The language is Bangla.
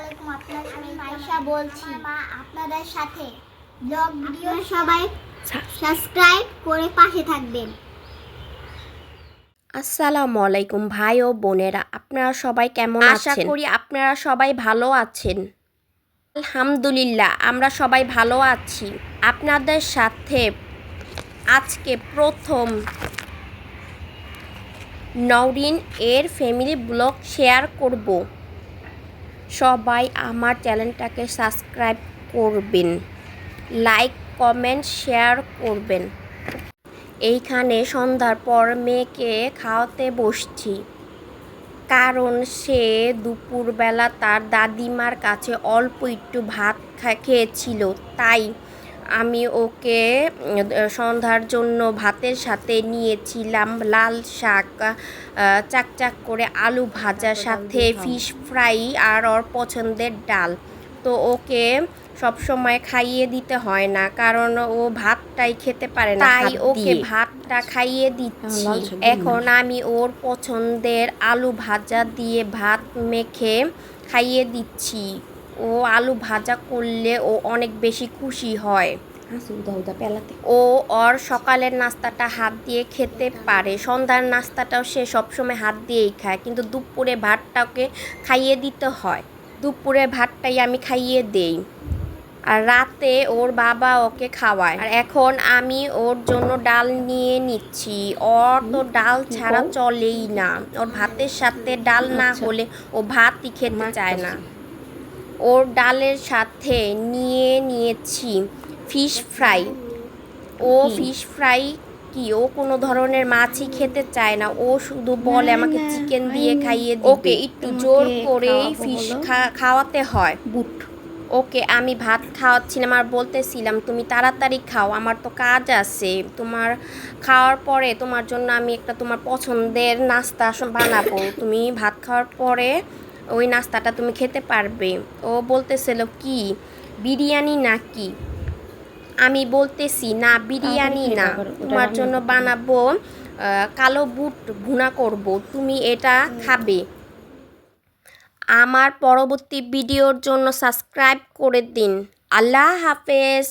আলাইকুম। আমি মাইশা বলছি। মা আপনাদের সাথে ব্লগ ভিডিও সবাই সাবস্ক্রাইব করে পাশে থাকবেন। আসসালামু আলাইকুম ভাই ও বোনেরা, আপনারা সবাই কেমন আছেন? আশা করি আপনারা সবাই ভালো আছেন। আলহামদুলিল্লাহ, আমরা সবাই ভালো আছি। আপনাদের সাথে আজকে প্রথম নওরিন এর ফ্যামিলি ব্লগ শেয়ার করব। সবাই আমার চ্যানেলটাকে সাবস্ক্রাইব করবেন, লাইক কমেন্ট শেয়ার করবেন। এইখানে সন্ধ্যার পর মেয়েকে খাওয়াতে বসছি, কারণ সে দুপুরবেলা তার দাদিমার কাছে অল্প একটু ভাত খেয়েছিল। তাই আমি ওকে সন্ধ্যার জন্য ভাতের সাথে নিয়েছিলাম লাল শাক, চাকচাক করে আলু ভাজার সাথে ফিশ ফ্রাই আর ওর পছন্দের ডাল। তো ওকে সবসময় খাইয়ে দিতে হয় না, কারণ ও ভাতটাই খেতে পারে না, তাই ওকে ভাতটা খাইয়ে দিচ্ছি। এখন আমি ওর পছন্দের আলু ভাজা দিয়ে ভাত মেখে খাইয়ে দিচ্ছি। ও আলু ভাজা করলে ও অনেক বেশি খুশি হয়। ও ওর সকালের নাস্তাটা হাত দিয়ে খেতে পারে, সন্ধ্যার নাস্তাটাও সে সবসময় হাত দিয়েই খায়, কিন্তু দুপুরে ভাতটাকে খাইয়ে দিতে হয়। দুপুরে ভাতটাই আমি খাইয়ে দেই, আর রাতে ওর বাবা ওকে খাওয়ায়। আর এখন আমি ওর জন্য ডাল নিয়ে নিচ্ছি। ওর তো ডাল ছাড়া চলেই না, ওর ভাতের সাথে ডাল না হলে ও ভাতই খেতে চায় না। ওর ডালের সাথে নিয়ে নিয়েছি ফিশ ফ্রাই। ও ফিশ ফ্রাই কি, ও কোনো ধরনের মাছই খেতে চায় না, ও শুধু বলে আমাকে চিকেন দিয়ে খাইয়ে দিবে। ওকে একটু জোর করেই ফিশ খাওয়াতে হয়। ওকে আমি ভাত খাওয়াচ্ছিলাম আর বলতেছিলাম, তুমি তাড়াতাড়ি খাও, আমার তো কাজ আছে। তোমার খাওয়ার পরে তোমার জন্য আমি একটা তোমার পছন্দের নাস্তা বানাবো, তুমি ভাত খাওয়ার পরে ওই নাস্তাটা তুমি খেতে পারবে। ও বলতেছিল, কি বিরিয়ানি নাকি? আমি বলতেছি, না বিরিয়ানি না, তোমার জন্য বানাবো কালো বুট ভুনা করব, তুমি এটা খাবে। আমার পরবর্তী ভিডিওর জন্য সাবস্ক্রাইব করে দিন। আল্লাহ হাফেজ।